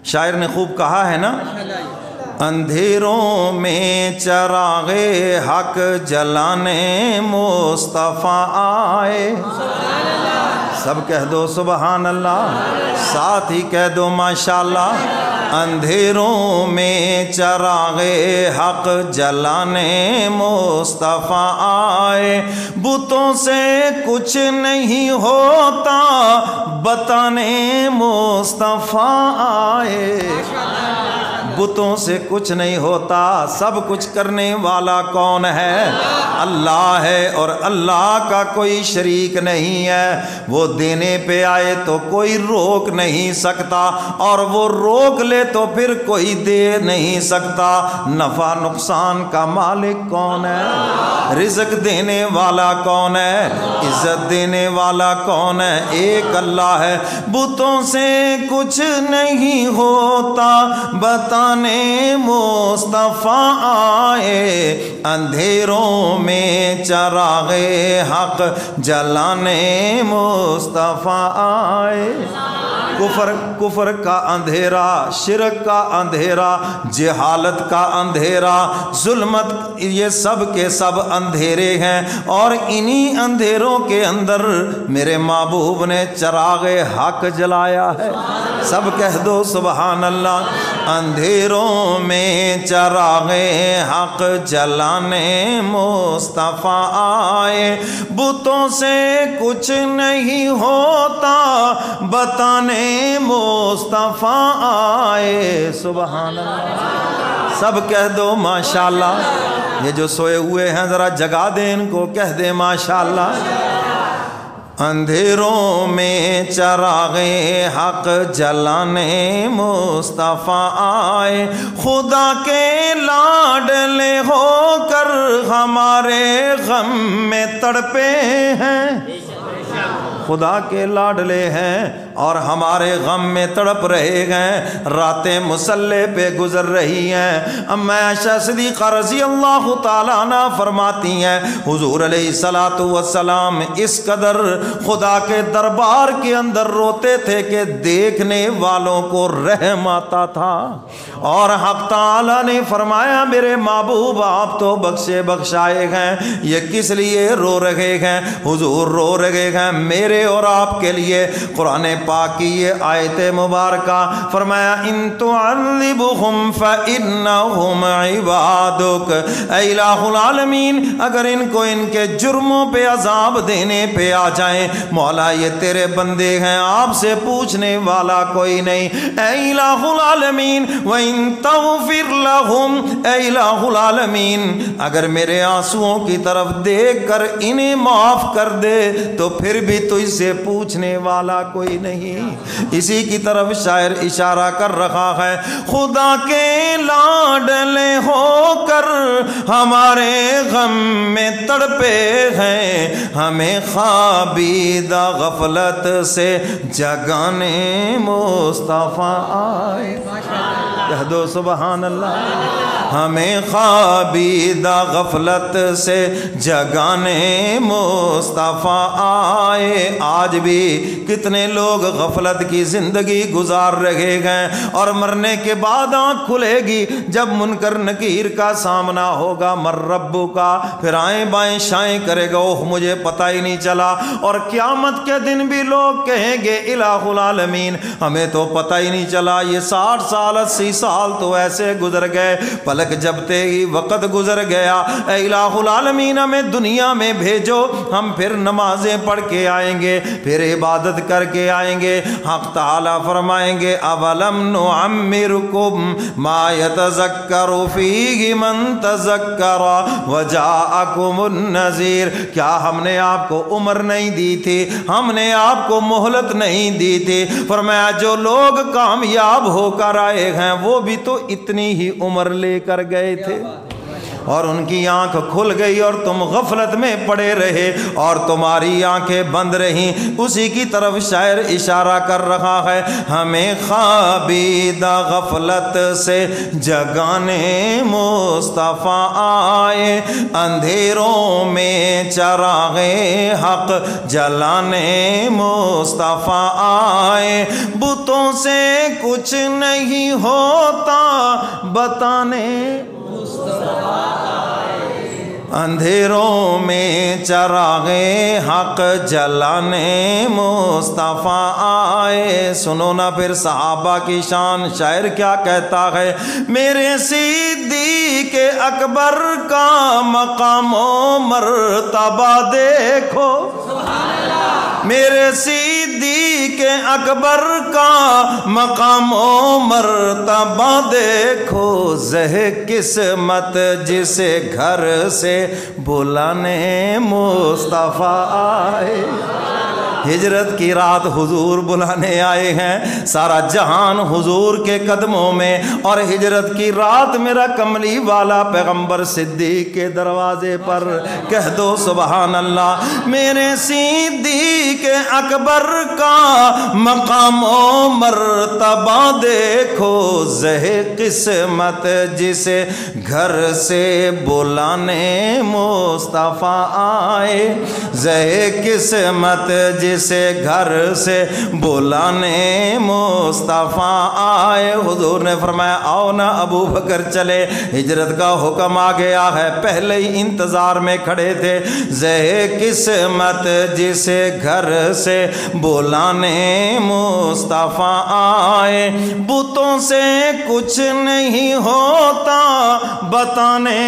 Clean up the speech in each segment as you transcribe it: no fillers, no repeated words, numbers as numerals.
شاعر نے خوب کہا ہے نا، اندھیروں میں چراغ حق جلانے مصطفیٰ آئے. سب کہہ دو سبحان اللہ، ساتھ ہی کہہ دو ماشاءاللہ. اندھیروں میں چراغ حق جلانے مصطفیٰ آئے، بتوں سے کچھ نہیں ہوتا بتانے مصطفیٰ آئے. بتوں سے کچھ نہیں ہوتا، سب کچھ کرنے والا کون ہے؟ اللہ ہے، اور اللہ کا کوئی شریک نہیں ہے. وہ دینے پہ آئے تو کوئی روک نہیں سکتا، اور وہ روک لے تو پھر کوئی دے نہیں سکتا. نفع نقصان کا مالک کون ہے؟ رزق دینے والا کون ہے؟ عزت دینے والا کون ہے؟ ایک اللہ ہے. بتوں سے کچھ نہیں ہوتا بتانے مصطفیٰ آئے، اندھیروں میں چراغ حق جلانے مصطفیٰ آئے. کفر کا اندھیرا، شرک کا اندھیرا، جہالت کا اندھیرا، ظلمت، یہ سب کے سب اندھیرے ہیں، اور انہی اندھیروں کے اندر میرے محبوب نے چراغ حق جلایا ہے. سب کہہ دو سبحان اللہ. اندھیروں میں چراغ حق جلانے مصطفیٰ آئے، بتوں سے کچھ نہیں ہوتا بتانے مصطفیٰ آئے. سبحان اللہ. سب کہہ دو ماشاءاللہ. یہ جو سوئے ہوئے ہیں ذرا جگا دیں ان کو، کہہ دیں ماشاءاللہ. اندھیروں میں چراغ حق جلانے مصطفیٰ آئے، خدا کے لاڈلے ہو کر ہمارے غم میں تڑپے ہیں. خدا کے لاڈلے ہیں اور ہمارے غم میں تڑپ رہے ہیں. راتیں مسلح پہ گزر رہی ہیں. اما عائشہ صدیقہ رضی اللہ تعالیٰ عنہ فرماتی ہیں حضور علیہ الصلوۃ والسلام اس قدر خدا کے دربار کے اندر روتے تھے کہ دیکھنے والوں کو رحم آتا تھا. اور حق تعالیٰ نے فرمایا میرے محبوب آپ تو بخشے بخشائے ہیں، یہ کس لیے رو رہے ہیں؟ حضور رو رہے ہیں میرے اور آپ کے لیے. قرآن پاک کی یہ آیت مبارکہ فرمایا ان تعذبهم فإنهم عبادك. اے الہ العالمین، اگر ان کو ان کے جرموں پہ عذاب دینے پہ آ جائیں، مولا یہ تیرے بندے ہیں، آپ سے پوچھنے والا کوئی نہیں. اے الہ العالمین وَإِن تَغْفِرْ لَهُمْ، اے الہ العالمین اگر میرے آنسوؤں کی طرف دیکھ کر انہیں معاف کر دے تو پھر بھی تجھ سے پوچھنے والا کوئی نہیں. اسی کی طرف شاعر اشارہ کر رہا ہے، خدا کے لاڈلے ہو کر ہمارے غم میں تڑپے ہیں، ہمیں خوابیدہ غفلت سے جگانے مصطفیٰ آئے. کہہ دو سبحان اللہ. ہمیں خوابیدہ غفلت سے جگانے مصطفیٰ آئے. آج بھی کتنے لوگ غفلت کی زندگی گزار رہے ہیں، اور مرنے کے بعد آنکھ کھلے گی جب منکر نکیر کا سامنا ہوگا، مر ربو کا، پھر آئیں بائیں شائیں کرے گا، اوہ مجھے پتہ ہی نہیں چلا. اور قیامت کے دن بھی لوگ کہیں گے الہ العالمین ہمیں تو پتہ ہی نہیں چلا، یہ 60 سال 80 سال تو ایسے گزر گئے، پلک جبتے ہی وقت گزر گیا. اے الہ العالمین ہمیں دنیا میں بھیجو، ہم پھر نمازیں پڑھ کے آئیں گے، پھر عبادت کر کے آئیں گے. حق تعالیٰ فرمائیں گے اولم نعمرکم ما یتذکر فیہ من تذکر وجاءکم النذیر. کیا ہم نے آپ کو عمر نہیں دی تھی؟ ہم نے آپ کو مہلت نہیں دی تھی؟ فرمایا جو لوگ کامیاب ہو کر آئے ہیں وہ بھی تو اتنی ہی عمر لے کر گئے تھے. اور ان کی آنکھ کھل گئی اور تم غفلت میں پڑے رہے اور تمہاری آنکھیں بند رہیں، اسی کی طرف شاعر اشارہ کر رہا ہے۔ ہمیں خوابیدہ غفلت سے جگانے مصطفیٰ آئے، اندھیروں میں چراغ حق جلانے مصطفیٰ آئے، بتوں سے کچھ نہیں ہوتا بتانے اندھیروں میں چراغ حق جلانے مصطفیٰ آئے۔ سنو نا پھر صحابہ کی شان، شاعر کیا کہتا ہے، میرے صدیق اکبر کا مقام و مرتبہ دیکھو، میرے صدیق اکبر کا مقام و مرتبہ دیکھو، زہ قسمت جسے گھر سے بلانے مصطفیٰ آئے۔ ہجرت کی رات حضور بلانے آئے ہیں، سارا جہان حضور کے قدموں میں، اور ہجرت کی رات میرا کملی والا پیغمبر صدیق کے دروازے پر۔ کہہ دو سبحان اللہ۔ میرے صدیق اکبر کا مقام و مرتبہ دیکھو، زہ قسمت جسے گھر سے بلانے مصطفیٰ آئے، زہ قسمت جسے گھر سے بلانے مصطفیٰ آئے۔ حضور نے فرمایا آؤ نا ابو بکر چلے، ہجرت کا حکم آ گیا ہے، پہلے ہی انتظار میں کھڑے تھے۔ زہ قسمت جسے گھر سے بلانے مصطفیٰ آئے، بتوں سے کچھ نہیں ہوتا بتانے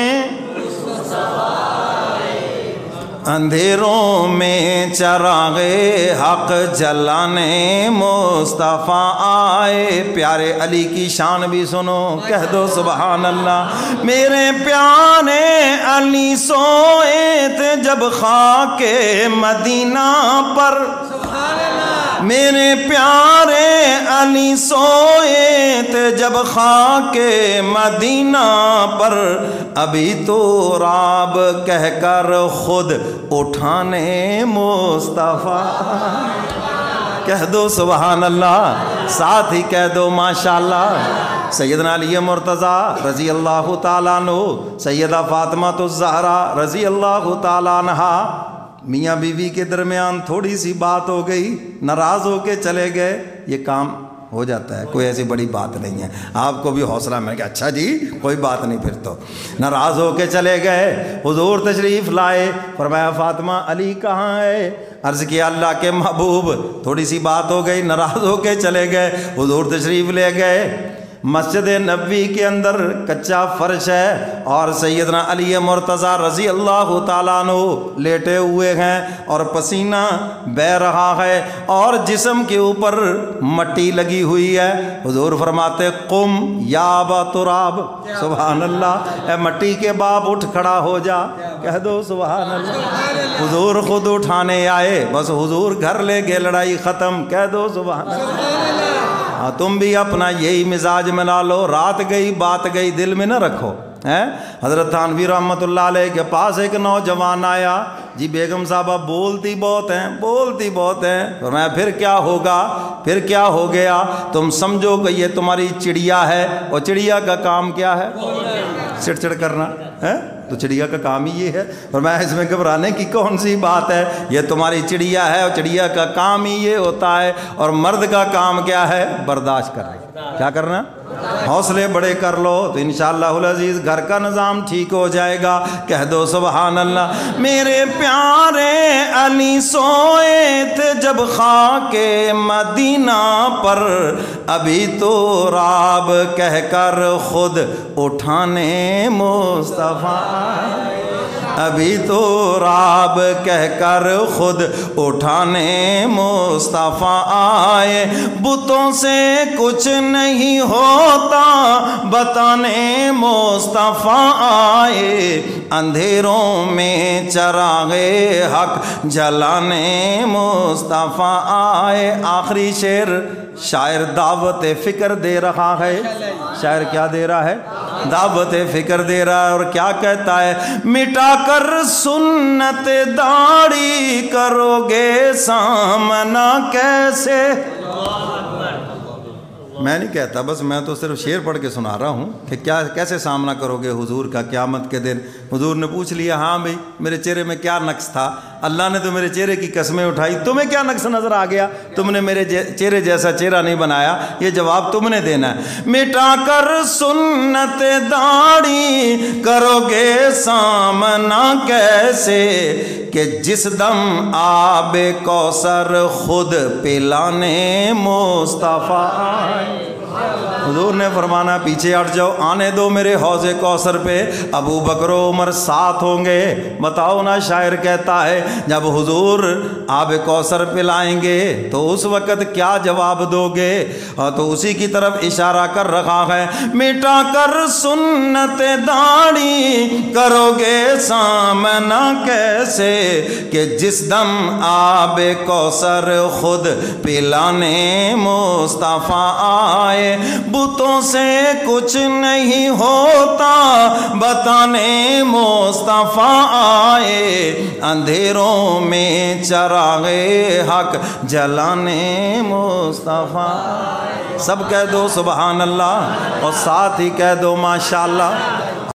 اندھیروں میں چراغ حق جلانے مصطفیٰ آئے۔ پیارے علی کی شان بھی سنو، کہہ دو سبحان اللہ۔ میرے پیارے علی سوئے تھے جب خاک مدینہ پر، میرے پیارے علی سوئے تھے جب خاک مدینہ پر، ابھی تو راب کہہ کر خود اٹھانے مصطفیٰ۔ کہہ دو سبحان اللہ، ساتھ ہی کہہ دو ماشاءاللہ۔ سیدنا علی مرتضیٰ رضی اللہ تعالیٰ عنہ، سیدہ فاطمہ الزہرا رضی اللہ تعالیٰ عنہا، میاں بیوی کے درمیان تھوڑی سی بات ہو گئی، ناراض ہو کے چلے گئے، یہ کام ہو جاتا ہے، کوئی ایسی بڑی بات نہیں ہے، آپ کو بھی حوصلہ مل گیا، اچھا جی کوئی بات نہیں، پھر تو ناراض ہو کے چلے گئے۔ حضور تشریف لائے، فرمایا فاطمہ علی کہاں ہے؟ عرض کیا اللہ کے محبوب تھوڑی سی بات ہو گئی، ناراض ہو کے چلے گئے۔ حضور تشریف لے گئے، مسجد نبوی کے اندر کچا فرش ہے اور سیدنا علی مرتضیٰ رضی اللہ تعالیٰ عنہ لیٹے ہوئے ہیں اور پسینہ بہہ رہا ہے اور جسم کے اوپر مٹی لگی ہوئی ہے۔ حضور فرماتے قم یا ابا تراب، سبحان اللہ، اے مٹی کے باپ اٹھ کھڑا ہو جا، کہہ دو سبحان اللہ۔ حضور خود اٹھانے آئے، بس حضور گھر لے گئے، لڑائی ختم، کہہ دو سبحان اللہ۔ تم بھی اپنا یہی مزاج بنا لو، رات گئی بات گئی دل میں نہ رکھو۔ حضرت تھانوی رحمۃ اللہ علیہ کے پاس ایک نوجوان آیا، جی بیگم صاحبہ بولتی بہت ہیں، بولتی بہت ہیں۔ فرمایا پھر کیا ہوگا؟ پھر کیا ہو گیا؟ تم سمجھو کہ یہ تمہاری چڑیا ہے، اور چڑیا کا کام کیا ہے؟ چڑ چڑ کرنا ہے، تو چڑیا کا کام ہی یہ ہے۔ فرمایا اس میں گھبرانے کی کون سی بات ہے، یہ تمہاری چڑیا ہے اور چڑیا کا کام ہی یہ ہوتا ہے، اور مرد کا کام کیا ہے؟ برداشت کرنا۔ کیا کرنا؟ حوصلے بڑے کر لو تو انشاءاللہ العزیز گھر کا نظام ٹھیک ہو جائے گا، کہہ دو سبحان اللہ۔ میرے پیارے علی سوئے تھے جب خاک مدینہ پر، ابھی تو راب کہہ کر خود اٹھانے مصطفیٰ، ابھی تو راب کہہ کر خود اٹھانے مصطفیٰ آئے، بتوں سے کچھ نہیں ہوتا بتانے مصطفیٰ آئے، اندھیروں میں چراغ حق جلانے مصطفیٰ آئے۔ آخری شعر، شاعر دعوت فکر دے رہا ہے۔ شاعر کیا دے رہا ہے؟ دعوت فکر دے رہا ہے اور کیا کہتا ہے؟ مٹا کر سنت داڑھی کرو گے سامنا کیسے؟ میں نہیں کہتا، بس میں تو صرف شعر پڑھ کے سنا رہا ہوں کہ کیسے سامنا کرو گے حضور کا قیامت کے دن۔ حضور نے پوچھ لیا، ہاں بھئی میرے چہرے میں کیا نقص تھا؟ اللہ نے تو میرے چہرے کی قسمیں اٹھائی، تمہیں کیا نقص نظر آ گیا؟ تم نے میرے چہرے جیسا چہرہ نہیں بنایا، یہ جواب تم نے دینا ہے۔ مٹا کر سنت داڑھی کرو گے سامنا کیسے کہ جس دم آب کوثر خود پلانے مصطفیٰ آئے۔ حضور نے فرمانا پیچھے ہٹ جاؤ، آنے دو میرے حوض کوثر پہ، ابو بکر و عمر ساتھ ہوں گے۔ بتاؤ نا، شاعر کہتا ہے جب حضور آب کوثر پلائیں گے تو اس وقت کیا جواب دو گے؟ تو اسی کی طرف اشارہ کر رہا ہے، مٹا کر سنت داڑھی کرو گے سامنا کیسے کہ جس دم آب کوثر خود پلانے مصطفیٰ آئے۔ بتوں سے کچھ نہیں ہوتا بتانے مصطفیٰ آئے، اندھیروں میں چراغ حق جلانے مصطفیٰ آئے۔ سب کہہ دو سبحان اللہ اور ساتھ ہی کہہ دو ماشاءاللہ۔